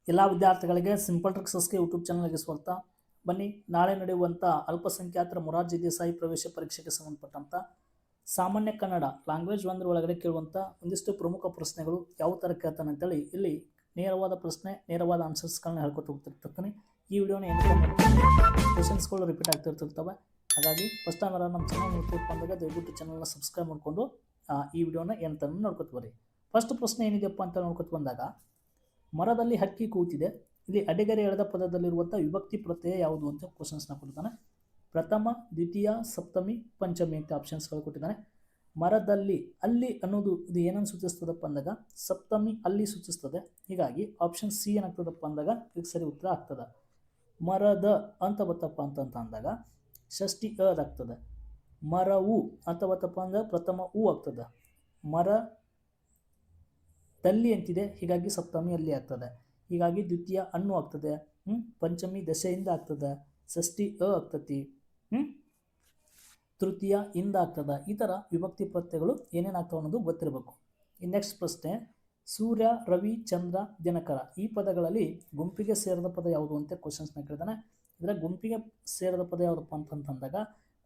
ಎಲ್ಲ ವಿದ್ಯಾರ್ಥಿಗಳಿಗೆ simple ಟ್ರಿಕ್ಸಸ್ಗೆ YouTube ಚಾನಲ್ಗೆ ಸ್ವಾಗತ. ಬನ್ನಿ, ನಾಳೆ ನಡೆಯುವಂಥ ಅಲ್ಪಸಂಖ್ಯಾತರ ಮೊರಾರ್ಜಿ ದೇಸಾಯಿ ಪ್ರವೇಶ ಪರೀಕ್ಷೆಗೆ ಸಂಬಂಧಪಟ್ಟಂಥ ಸಾಮಾನ್ಯ ಕನ್ನಡ ಲ್ಯಾಂಗ್ವೇಜ್ 1 ಒಳಗಡೆ ಕೇಳುವಂಥ ಒಂದಿಷ್ಟು ಪ್ರಮುಖ ಪ್ರಶ್ನೆಗಳು ಯಾವ ಥರ ಕೇಳ್ತಾನೆ ಅಂತೇಳಿ ಇಲ್ಲಿ ನೇರವಾದ ಪ್ರಶ್ನೆ, ನೇರವಾದ ಆನ್ಸರ್ಸ್ಗಳನ್ನ ಹೇಳ್ಕೊತ ಹೋಗ್ತಿರ್ತಾನೆ. ಈ ವಿಡಿಯೋನ ಏನಕ್ಕೆ ಮಾಡ್ತೀನಿ, ಕ್ವಶನ್ಸ್ಗಳು ರಿಪೀಟ್ ಆಗ್ತಿರ್ತಿರ್ತವೆ. ಹಾಗಾಗಿ ಫಸ್ಟ್ ಟೈಮ್ ನಮ್ಮ ಚಾನಲ್ ನೋಡ್ತಿರ್ಪ ಅಂದಾಗ ದಯವಿಟ್ಟು ಚಾನಲ್ನ ಸಬ್ಸ್ಕ್ರೈಬ್ ಮಾಡಿಕೊಂಡು ಈ ವಿಡಿಯೋನ ಏನಂತ ನೋಡ್ಕೊತ ಬರ್ರಿ. ಫಸ್ಟ್ ಪ್ರಶ್ನೆ ಏನಿದೆಯಪ್ಪ ಅಂತ ನೋಡ್ಕೊತ ಬಂದಾಗ, ಮರದಲ್ಲಿ ಹಕ್ಕಿ ಕೂತಿದೆ, ಇಲ್ಲಿ ಅಡೆಗೆರೆ ಎಳೆದ ಪದದಲ್ಲಿರುವಂಥ ವಿಭಕ್ತಿ ಪ್ರತ್ಯಯ ಯಾವುದು ಅಂತ ಕ್ವಶನ್ಸ್ನ ಕೊಡ್ತಾನೆ. ಪ್ರಥಮ, ದ್ವಿತೀಯ, ಸಪ್ತಮಿ, ಪಂಚಮಿ ಅಂತ ಆಪ್ಷನ್ಸ್ಗಳು ಕೊಟ್ಟಿದ್ದಾನೆ. ಮರದಲ್ಲಿ ಅಲ್ಲಿ ಅನ್ನೋದು ಇದು ಏನನ್ನು ಸೂಚಿಸ್ತದಪ್ಪ ಅಂದಾಗ ಸಪ್ತಮಿ ಅಲ್ಲಿ ಸೂಚಿಸ್ತದೆ. ಹೀಗಾಗಿ ಆಪ್ಷನ್ ಸಿ ಏನಾಗ್ತದಪ್ಪ ಅಂದಾಗ ಇದಕ್ಕೆ ಸರಿ ಉತ್ತರ ಆಗ್ತದೆ. ಮರದ ಅಂತ ಬತ್ತಪ್ಪ ಅಂತ ಅಂದಾಗ ಷಷ್ಠಿ ಅದಾಗ್ತದೆ. ಮರವು ಅಂತ ಬತ್ತಪ್ಪ ಅಂದ್ರೆ ಪ್ರಥಮ ಹೂ ಆಗ್ತದೆ. ಮರ ದಲ್ಲಿ ಅಂತಿದೆ, ಹೀಗಾಗಿ ಸಪ್ತಮಿ ಅಲ್ಲಿ ಆಗ್ತದೆ. ಹೀಗಾಗಿ ದ್ವಿತೀಯ ಹಣ್ಣು ಆಗ್ತದೆ. ಪಂಚಮಿ ದಶೆಯಿಂದ ಆಗ್ತದೆ. ಷಷ್ಠಿ ಆಗ್ತತಿ. ತೃತೀಯ ಇಂದ ಆಗ್ತದೆ. ಈ ಥರ ವಿಭಕ್ತಿ ಪ್ರತ್ಯಯಗಳು ಏನೇನಾಗ್ತಾವೆ ಅನ್ನೋದು ಗೊತ್ತಿರಬೇಕು. ಈ ನೆಕ್ಸ್ಟ್ ಪ್ರಶ್ನೆ, ಸೂರ್ಯ, ರವಿ, ಚಂದ್ರ, ದಿನಕರ ಈ ಪದಗಳಲ್ಲಿ ಗುಂಪಿಗೆ ಸೇರಿದ ಪದ ಯಾವುದು ಅಂತ ಕ್ವಶನ್ಸ್ನ ಕೇಳಿದಾನೆ. ಇದರ ಗುಂಪಿಗೆ ಸೇರಿದ ಪದ ಯಾವುದಪ್ಪ ಅಂತಂದಾಗ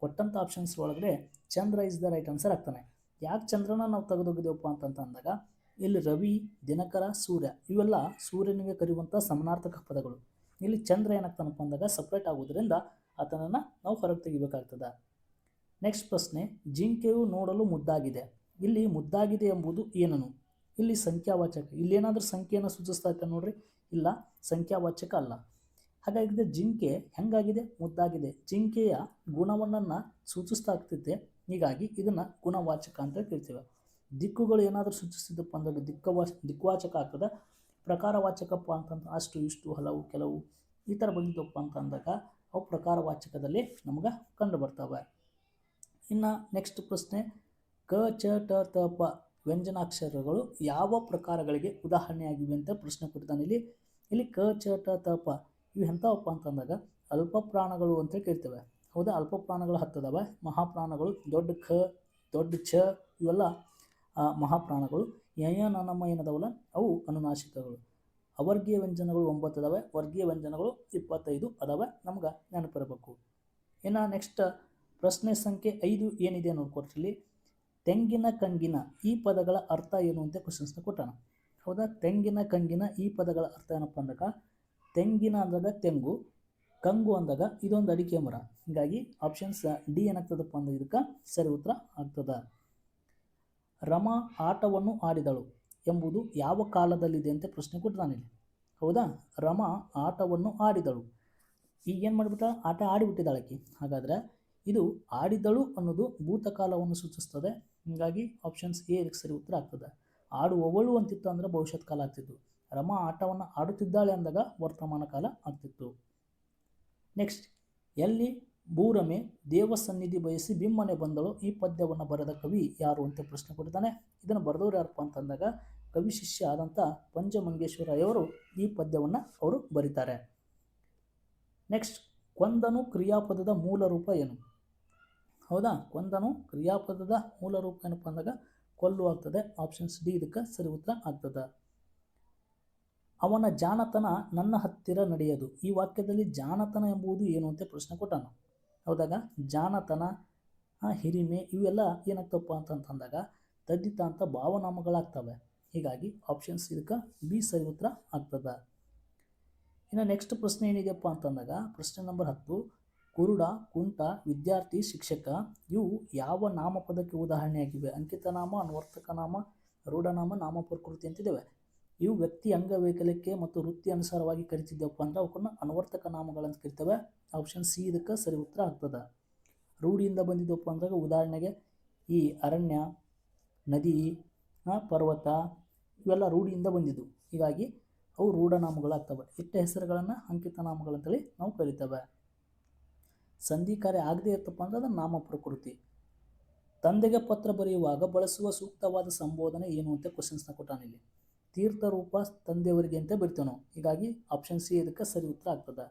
ಕೊಟ್ಟಂಥ ಆಪ್ಷನ್ಸ್ ಒಳಗಡೆ ಚಂದ್ರ ಇಸ್ ದ ರೈಟ್ ಆನ್ಸರ್ ಆಗ್ತಾನೆ. ಯಾಕೆ ಚಂದ್ರನ ನಾವು ತೆಗೆದೋಗಿದ್ದೇವಪ್ಪ ಅಂತಂದಾಗ ಇಲ್ಲಿ ರವಿ, ದಿನಕರ, ಸೂರ್ಯ ಇವೆಲ್ಲ ಸೂರ್ಯನಿಗೆ ಕರೆಯುವಂಥ ಸಮಾನಾರ್ಥಕ ಪದಗಳು. ಇಲ್ಲಿ ಚಂದ್ರ ಏನಾಗ್ತಾನಪ್ಪ ಅಂದಾಗ ಸಪ್ರೇಟ್ ಆಗೋದ್ರಿಂದ ಆತನನ್ನು ನಾವು ಹೊರಗೆ ತೆಗಿಬೇಕಾಗ್ತದೆ. ನೆಕ್ಸ್ಟ್ ಪ್ರಶ್ನೆ, ಜಿಂಕೆಯು ನೋಡಲು ಮುದ್ದಾಗಿದೆ. ಇಲ್ಲಿ ಮುದ್ದಾಗಿದೆ ಎಂಬುದು ಏನನು? ಇಲ್ಲಿ ಸಂಖ್ಯಾವಾಚಕ. ಇಲ್ಲೇನಾದ್ರೂ ಸಂಖ್ಯೆಯನ್ನು ಸೂಚಿಸ್ತಾ ಇರ್ತಾನೆ ನೋಡ್ರಿ, ಇಲ್ಲ ಸಂಖ್ಯಾವಾಚಕ ಅಲ್ಲ. ಹಾಗಾಗಿ ಜಿಂಕೆ ಹೆಂಗಾಗಿದೆ? ಮುದ್ದಾಗಿದೆ. ಜಿಂಕೆಯ ಗುಣವನ್ನ ಸೂಚಿಸ್ತಾ ಆಗ್ತೈತೆ. ಹೀಗಾಗಿ ಇದನ್ನ ಗುಣವಾಚಕ ಅಂತ ಕೇಳ್ತೇವೆ. ದಿಕ್ಕುಗಳು ಏನಾದರೂ ಸೂಚಿಸಿದಪ್ಪ ಅಂದಾಗ ದಿಕ್ವಾಚಕ ಆಗ್ತದೆ. ಪ್ರಕಾರವಾಚಕಪ್ಪ ಅಂತಂತ ಅಷ್ಟು ಇಷ್ಟು ಹಲವು ಕೆಲವು ಈ ಥರ ಬಂದಿದ್ದಪ್ಪ ಅಂತ ಅಂದಾಗ ಅವು ಪ್ರಕಾರವಾಚಕದಲ್ಲಿ ನಮ್ಗೆ ಕಂಡು ಬರ್ತವೆ. ಇನ್ನು ನೆಕ್ಸ್ಟ್ ಪ್ರಶ್ನೆ, ಕ, ಚ, ಟ, ತ, ಪ ವ್ಯಂಜನಾಕ್ಷರಗಳು ಯಾವ ಪ್ರಕಾರಗಳಿಗೆ ಉದಾಹರಣೆಯಾಗಿವೆ ಅಂತ ಪ್ರಶ್ನೆ ಕೊಡ್ತಾನೆ. ಇಲ್ಲಿ ಕ, ಚ, ಟ, ತ, ಪ ಇವು ಎಂಥವಪ್ಪ ಅಂತಂದಾಗ ಅಲ್ಪ ಪ್ರಾಣಗಳು ಅಂತ ಕೇಳ್ತೇವೆ. ಹೌದಾ, ಅಲ್ಪ ಪ್ರಾಣಗಳು 10 ಅದಾವೆ. ಮಹಾಪ್ರಾಣಗಳು ದೊಡ್ಡ ಖ, ದೊಡ್ಡ ಛ ಇವೆಲ್ಲ ಮಹಾಪ್ರಾಣಗಳು. ಯಯನಮ ಏನದವಲ್ಲ ಅವು ಅನುನಾಸಿಕಗಳು. ಅವರ್ಗೀಯ ವ್ಯಂಜನಗಳು 9 ಅದಾವೆ. ವರ್ಗೀಯ ವ್ಯಂಜನಗಳು 25 ಅದಾವೆ. ನಮ್ಗೆ ನೆನಪಿರಬೇಕು. ಇನ್ನು ನೆಕ್ಸ್ಟ್ ಪ್ರಶ್ನೆ ಸಂಖ್ಯೆ 5 ಏನಿದೆ ನೋಡ್ಕೊಟ್ರಲ್ಲಿ, ತೆಂಗಿನ ಕಂಗಿನ ಈ ಪದಗಳ ಅರ್ಥ ಏನು ಅಂತ ಕ್ವಶನ್ಸ್ನ ಕೊಟ್ಟಾನ. ಹೌದಾ, ತೆಂಗಿನ ಕಂಗಿನ ಈ ಪದಗಳ ಅರ್ಥ ಏನಪ್ಪ ಅಂದಾಗ ತೆಂಗಿನ ಅಂದಾಗ ತೆಂಗು, ಕಂಗು ಅಂದಾಗ ಇದೊಂದು ಅಡಿಕೆ ಮರ. ಹೀಗಾಗಿ ಆಪ್ಷನ್ಸ್ ಡಿ ಏನಾಗ್ತದಪ್ಪ ಅಂದ್ರೆ ಇದಕ್ಕೆ ಸರಿ ಉತ್ತರ ಆಗ್ತದ. ರಮಾ ಆಟವನ್ನು ಆಡಿದಳು ಎಂಬುದು ಯಾವ ಕಾಲದಲ್ಲಿದೆ ಅಂತ ಪ್ರಶ್ನೆ ಕೊಟ್ಟಿದ್ದಾನೆ. ಹೌದಾ, ರಮಾ ಆಟವನ್ನು ಆಡಿದಳು. ಈಗ ಏನು ಮಾಡಿಬಿಟ್ಟ, ಆಟ ಆಡಿಬಿಟ್ಟಿದ್ದಾಳಕಿ. ಹಾಗಾದರೆ ಇದು ಆಡಿದಳು ಅನ್ನೋದು ಭೂತಕಾಲವನ್ನು ಸೂಚಿಸ್ತದೆ. ಹೀಗಾಗಿ ಆಪ್ಷನ್ಸ್ ಎ ಇದಕ್ಕೆ ಸರಿ ಉತ್ತರ ಆಗ್ತದೆ. ಆಡುವವಳು ಅಂತಿತ್ತು ಅಂದರೆ ಭವಿಷ್ಯತ್ ಕಾಲ ಆಗ್ತಿತ್ತು. ರಮಾ ಆಟವನ್ನು ಆಡುತ್ತಿದ್ದಾಳೆ ಅಂದಾಗ ವರ್ತಮಾನ ಕಾಲ ಆಗ್ತಿತ್ತು. ನೆಕ್ಸ್ಟ್, ಎಲ್ಲಿ ಭೂರಮೆ ದೇವಸನ್ನಿಧಿ ಬಯಸಿ ಬಿಮ್ಮನೆ ಬಂದಳು ಈ ಪದ್ಯವನ್ನು ಬರೆದ ಕವಿ ಯಾರು ಅಂತ ಪ್ರಶ್ನೆ ಕೊಟ್ಟಿದ್ದಾನೆ. ಇದನ್ನು ಬರೆದವರು ಯಾರಪ್ಪ ಅಂತಂದಾಗ ಕವಿ ಶಿಷ್ಯ ಆದಂಥ ಪಂಚಮಂಗೇಶ್ವರಯ್ಯವರು ಈ ಪದ್ಯವನ್ನು ಅವರು ಬರೀತಾರೆ. ನೆಕ್ಸ್ಟ್, ಕೊಂದನು ಕ್ರಿಯಾಪದದ ಮೂಲ ರೂಪ ಏನು? ಹೌದಾ, ಕೊಂದನು ಕ್ರಿಯಾಪದದ ಮೂಲ ರೂಪ ಏನಪ್ಪ ಅಂದಾಗ ಕೊಲ್ಲು ಆಗ್ತದೆ. ಆಪ್ಷನ್ಸ್ ಡಿ ಇದಕ್ಕೆ ಸರಿ ಉತ್ತರ ಆಗ್ತದೆ. ಅವನ ಜಾಣತನ ನನ್ನ ಹತ್ತಿರ ನಡೆಯದು. ಈ ವಾಕ್ಯದಲ್ಲಿ ಜಾಣತನ ಎಂಬುದು ಏನು ಅಂತ ಪ್ರಶ್ನೆ ಕೊಟ್ಟಾನ. ಹೌದಾಗ ಜಾಣತನ, ಹಿರಿಮೆ ಇವೆಲ್ಲ ಏನಾಗ್ತಪ್ಪ ಅಂತಂದಾಗ ತದ್ದಿತ ಅಂತ ಭಾವನಾಮಗಳಾಗ್ತವೆ. ಹೀಗಾಗಿ ಆಪ್ಷನ್ಸ್ ಇದಕ್ಕೆ ಬಿ ಸರಿ ಉತ್ತರ ಆಗ್ತದೆ. ಇನ್ನು ನೆಕ್ಸ್ಟ್ ಪ್ರಶ್ನೆ ಏನಿದೆಯಪ್ಪ ಅಂತಂದಾಗ ಪ್ರಶ್ನೆ ನಂಬರ್ 10, ಕುರುಡ, ಕುಂಟ, ವಿದ್ಯಾರ್ಥಿ, ಶಿಕ್ಷಕ ಇವು ಯಾವ ನಾಮಪದಕ್ಕೆ ಉದಾಹರಣೆಯಾಗಿವೆ? ಅಂಕಿತನಾಮ, ಅನ್ವರ್ತಕ ನಾಮ, ರೂಢನಾಮ, ನಾಮಪ್ರಕೃತಿ ಅಂತಿದ್ದಾವೆ. ಇವು ವ್ಯಕ್ತಿ ಅಂಗವೈಕಲ್ಯಕ್ಕೆ ಮತ್ತು ವೃತ್ತಿ ಅನುಸಾರವಾಗಿ ಕರಿತಿದ್ದೇವಪ್ಪ ಅಂದ್ರೆ ಅವಕ್ಕನ್ನ ಅನ್ವರ್ತಕ ನಾಮಗಳಂತ ಕರಿತೇವೆ. ಆಪ್ಷನ್ ಸಿ ಇದಕ್ಕೆ ಸರಿ ಉತ್ತರ ಆಗ್ತದೆ. ರೂಢಿಯಿಂದ ಬಂದಿದ್ದಪ್ಪ ಅಂದಾಗ ಉದಾಹರಣೆಗೆ ಈ ಅರಣ್ಯ, ನದಿ, ಪರ್ವತ ಇವೆಲ್ಲ ರೂಢಿಯಿಂದ ಬಂದಿದ್ದು. ಹೀಗಾಗಿ ಅವು ರೂಢನಾಮಗಳಾಗ್ತವೆ. ಇಟ್ಟ ಹೆಸರುಗಳನ್ನು ಅಂಕಿತ ನಾಮಗಳಂತೇಳಿ ನಾವು ಕರಿತೇವೆ. ಸಂಧಿ ಕಾರ್ಯ ಆಗದೆ ಇರ್ತಪ್ಪ ಅಂದ್ರೆ ಅದು ನಾಮ ಪ್ರಕೃತಿ. ತಂದೆಗೆ ಪತ್ರ ಬರೆಯುವಾಗ ಬಳಸುವ ಸೂಕ್ತವಾದ ಸಂಬೋಧನೆ ಏನು ಅಂತ ಕ್ವಶನ್ಸ್ನ ಕೊಟ್ಟಾನಿಲ್ಲಿ. ತೀರ್ಥರೂಪ ತಂದೆಯವರಿಗೆ ಅಂತ ಬರಿತೇವೆ ನಾವು. ಹೀಗಾಗಿ ಆಪ್ಷನ್ ಸಿ ಇದಕ್ಕೆ ಸರಿ ಉತ್ತರ ಆಗ್ತದೆ.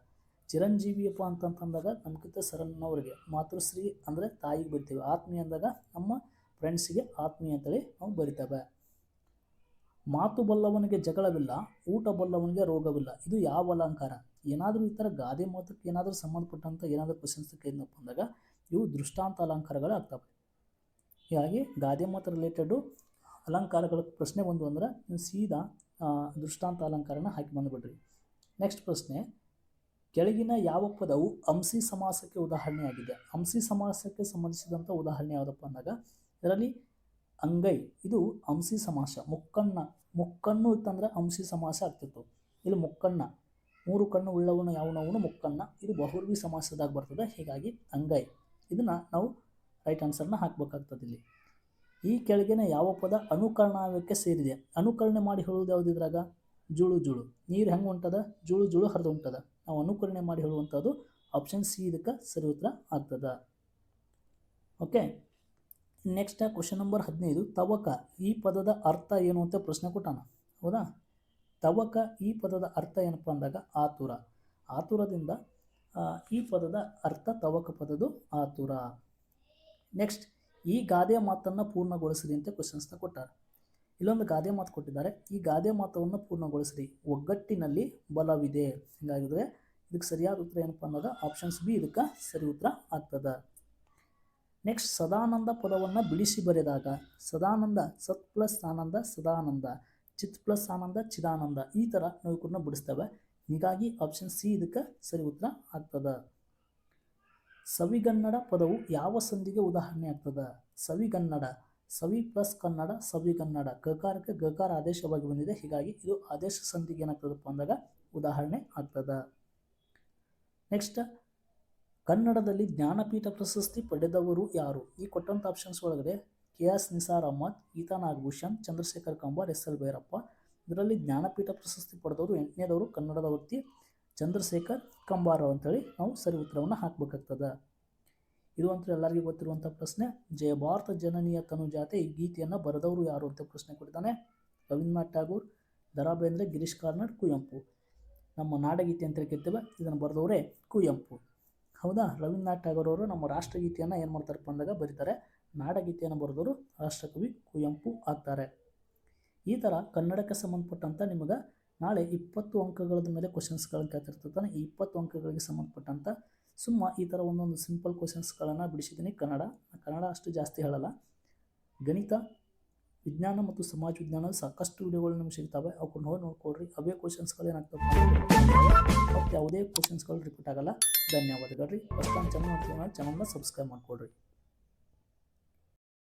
ಚಿರಂಜೀವಿಯಪ್ಪ ಅಂತಂದಾಗ ನಮ್ಗಿಂತ ಸರನ್ನವರಿಗೆ. ಮಾತೃಶ್ರೀ ಅಂದರೆ ತಾಯಿಗೆ ಬರಿತೇವೆ. ಆತ್ಮೀಯ ಅಂದಾಗ ನಮ್ಮ ಫ್ರೆಂಡ್ಸಿಗೆ ಆತ್ಮೀಯ ಅಂತೇಳಿ ನಾವು ಬರಿತೇವೆ. ಮಾತು ಬಲ್ಲವನಿಗೆ ಜಗಳವಿಲ್ಲ, ಊಟ ಬಲ್ಲವನಿಗೆ ರೋಗವಿಲ್ಲ. ಇದು ಯಾವ ಅಲಂಕಾರ? ಏನಾದರೂ ಈ ಥರ ಗಾದೆ ಮಾತಕ್ಕೆ ಏನಾದರೂ ಸಂಬಂಧಪಟ್ಟಂಥ ಏನಾದರೂ ಕ್ವಶನ್ಸ್ ಕೇಳಿದಪ್ಪ ಅಂದಾಗ ಇವು ದೃಷ್ಟಾಂತ ಅಲಂಕಾರಗಳು ಆಗ್ತವೆ. ಹೀಗಾಗಿ ಗಾದೆ ಮಾತು ರಿಲೇಟೆಡು ಅಲಂಕಾರಗಳ ಪ್ರಶ್ನೆ ಬಂದು ಅಂದ್ರೆ ನೀವು ಸೀದಾ ದೃಷ್ಟಾಂತ ಅಲಂಕಾರನ ಹಾಕಿ ಬಂದುಬಿಡ್ರಿ. ನೆಕ್ಸ್ಟ್ ಪ್ರಶ್ನೆ, ಕೆಳಗಿನ ಯಾವ ಪದವು ಅಂಸಿ ಸಮಾಸಕ್ಕೆ ಉದಾಹರಣೆಯಾಗಿದೆ? ಅಂಸಿ ಸಮಾಸಕ್ಕೆ ಸಂಬಂಧಿಸಿದಂಥ ಉದಾಹರಣೆ ಯಾವುದಪ್ಪ ಅಂದಾಗ ಇದರಲ್ಲಿ ಅಂಗೈ ಇದು ಅಂಸಿ ಸಮಾಸ. ಮುಕ್ಕಣ್ಣು ಇತ್ತಂದ್ರೆ ಅಂಸಿ ಸಮಾಸ ಆಗ್ತಿತ್ತು. ಇಲ್ಲಿ ಮುಕ್ಕಣ್ಣ, 3 ಕಣ್ಣು ಉಳ್ಳವನು ಯಾವನವನು ಮುಕ್ಕಣ್ಣ, ಇದು ಬಹುರ್ವಿ ಸಮಾಸದಾಗ ಬರ್ತದೆ. ಹೀಗಾಗಿ ಅಂಗೈ ಇದನ್ನು ನಾವು ರೈಟ್ ಆನ್ಸರ್ನ ಹಾಕಬೇಕಾಗ್ತದೆ. ಇಲ್ಲಿ ಈ ಕೆಳಗಿನ ಯಾವ ಪದ ಅನುಕರಣಾವ್ಯಕ್ಕೆ ಸೇರಿದೆ? ಅನುಕರಣೆ ಮಾಡಿ ಹೇಳುವುದು ಯಾವುದು ಇದ್ರಾಗ? ಜುಳು ಜುಳು. ನೀರು ಹೆಂಗೆ ಹೊಂಟದ? ಜುಳು ಜುಳು ಹರಿದು ಹೊಂಟದ. ನಾವು ಅನುಕರಣೆ ಮಾಡಿ ಹೇಳುವಂಥದ್ದು ಆಪ್ಷನ್ ಸಿ ಇದಕ್ಕೆ ಸರಿ ಉತ್ತರ ಆಗ್ತದೆ. Okay, next question number 15. ತವಕ ಈ ಪದದ ಅರ್ಥ ಏನು ಅಂತ ಪ್ರಶ್ನೆ ಕೊಟ್ಟಾನ. ಹೌದಾ? ತವಕ ಈ ಪದದ ಅರ್ಥ ಏನಪ್ಪ ಅಂದಾಗ ಆತುರ. ಆತುರದಿಂದ ಈ ಪದದ ಅರ್ಥ ತವಕ ಪದದು ಆತುರ. ನೆಕ್ಸ್ಟ್, ಈ ಗಾದೆ ಮಾತನ್ನು ಪೂರ್ಣಗೊಳಿಸಿರಿ ಅಂತ ಕ್ವಶನ್ಸ್ನ ಕೊಟ್ಟಾರೆ. ಇಲ್ಲೊಂದು ಗಾದೆ ಮಾತು ಕೊಟ್ಟಿದ್ದಾರೆ. ಈ ಗಾದೆ ಮಾತನ್ನು ಪೂರ್ಣಗೊಳಿಸಿರಿ. ಒಗ್ಗಟ್ಟಿನಲ್ಲಿ ಬಲವಿದೆ. ಹೀಗಾಗಿದ್ರೆ ಇದಕ್ಕೆ ಸರಿಯಾದ ಉತ್ತರ ಏನಪ್ಪ ಅನ್ನೋದು ಆಪ್ಷನ್ಸ್ ಬಿ ಇದಕ್ಕೆ ಸರಿ ಉತ್ತರ ಆಗ್ತದೆ. ನೆಕ್ಸ್ಟ್, ಸದಾನಂದ ಪದವನ್ನು ಬಿಡಿಸಿ ಬರೆದಾಗ ಸದಾನಂದ ಸತ್ ಪ್ಲಸ್ ಆನಂದ ಸದಾನಂದ, ಚಿತ್ ಪ್ಲಸ್ ಆನಂದ ಚಿದಾನಂದ, ಈ ಥರ ನಾವು ಕೂಡ ಬಿಡಿಸ್ತೇವೆ. ಹೀಗಾಗಿ ಆಪ್ಷನ್ ಸಿ ಇದಕ್ಕೆ ಸರಿ ಉತ್ತರ ಆಗ್ತದೆ. ಸವಿಗನ್ನಡ ಪದವು ಯಾವ ಸಂಧಿಗೆ ಉದಾಹರಣೆ ಆಗ್ತದೆ? ಸವಿಗನ್ನಡ, ಸವಿ ಪ್ಲಸ್ ಕನ್ನಡ ಸವಿಗನ್ನಡ, ಗಕಾರಕ್ಕೆ ಗಕಾರ ಆದೇಶವಾಗಿ ಬಂದಿದೆ. ಹೀಗಾಗಿ ಇದು ಆದೇಶ ಸಂಧಿಗೆ ಏನಾಗ್ತದಪ್ಪ ಅಂದಾಗ ಉದಾಹರಣೆ ಆಗ್ತದೆ. ನೆಕ್ಸ್ಟ್, ಕನ್ನಡದಲ್ಲಿ ಜ್ಞಾನಪೀಠ ಪ್ರಶಸ್ತಿ ಪಡೆದವರು ಯಾರು? ಈ ಕೊಟ್ಟಂಥ ಆಪ್ಷನ್ಸ್ ಒಳಗಡೆ KS ನಿಸಾರ್ ಅಹಮದ್, ಗೀತಾ ನಾಗಭೂಷಣ್, ಚಂದ್ರಶೇಖರ್ ಕಂಬಾರ್, SL ಭೈರಪ್ಪ. ಇದರಲ್ಲಿ ಜ್ಞಾನಪೀಠ ಪ್ರಶಸ್ತಿ ಪಡೆದವರು 8ನೇದವರು ಕನ್ನಡದ ವ್ಯಕ್ತಿ ಚಂದ್ರಶೇಖರ್ ಕಂಬಾರ ಅಂತೇಳಿ ನಾವು ಸರಿ ಉತ್ತರವನ್ನು ಹಾಕಬೇಕಾಗ್ತದೆ. ಇದು ಅಂತೂ ಎಲ್ಲರಿಗೂ ಗೊತ್ತಿರುವಂಥ ಪ್ರಶ್ನೆ. ಜಯ ಭಾರತ ಜನನೀಯ ತನುಜಾತೆ ಈ ಗೀತೆಯನ್ನು ಬರೆದವರು ಯಾರು ಅಂತ ಪ್ರಶ್ನೆ ಕೊಟ್ಟಿದ್ದಾನೆ. ರವೀಂದ್ರನಾಥ್ ಠಾಗೂರ್, ದ ರಾ ಬೇಂದ್ರೆ, ಗಿರೀಶ್ ಕಾರ್ನಾಡ್, ಕುವೆಂಪು. ನಮ್ಮ ನಾಡಗೀತೆ ಅಂತ ಹೇಳ್ತೇವೆ, ಇದನ್ನು ಬರೆದವರೇ ಕುವೆಂಪು. ಹೌದಾ? ರವೀಂದ್ರನಾಥ್ ಠಾಗೂರ್ ಅವರು ನಮ್ಮ ರಾಷ್ಟ್ರಗೀತೆಯನ್ನು ಏನು ಮಾಡ್ತಾರಪ್ಪ ಅಂದಾಗ ಬರೀತಾರೆ. ನಾಡಗೀತೆಯನ್ನು ಬರೆದವರು ರಾಷ್ಟ್ರಕವಿ ಕುವೆಂಪು ಆಗ್ತಾರೆ. ಈ ಥರ ಕನ್ನಡಕ್ಕೆ ಸಂಬಂಧಪಟ್ಟಂಥ ನಿಮಗೆ ನಾಳೆ 20 ಅಂಕಗಳದ ಮೇಲೆ ಕ್ವಶನ್ಸ್ಗಳನ್ನು ಕೇಳ್ತಿರ್ತಾನೆ. ಈ 20 ಅಂಕಗಳಿಗೆ ಸಂಬಂಧಪಟ್ಟಂಥ ಈ ಥರ ಒಂದೊಂದು ಸಿಂಪಲ್ ಕ್ವಶನ್ಸ್ಗಳನ್ನು ಬಿಡಿಸಿದ್ದೀನಿ. ಕನ್ನಡ ಅಷ್ಟು ಜಾಸ್ತಿ ಹೇಳಲ್ಲ. ಗಣಿತ, ವಿಜ್ಞಾನ ಮತ್ತು ಸಮಾಜ ವಿಜ್ಞಾನ ಸಾಕಷ್ಟು ವಿಡಿಯೋಗಳು ನಿಮ್ಗೆ ಸಿಗ್ತವೆ. ಅವ್ಕೊಂಡು ಹೋಗಿ ನೋಡ್ಕೊಡ್ರಿ. ಅವೇ ಕ್ವಶನ್ಸ್ಗಳು ಏನಾಗ್ತವೆ ಮತ್ತು ಯಾವುದೇ ಕ್ವಶನ್ಸ್ಗಳು ರಿಪೀಟ್ ಆಗಲ್ಲ. ಧನ್ಯವಾದಗಳು ರೀ. ಫಸ್ಟ್ ಟೈಮ್ ಚಾನಲ್ನ ಸಬ್ಸ್ಕ್ರೈಬ್ ಮಾಡಿಕೊಡ್ರಿ.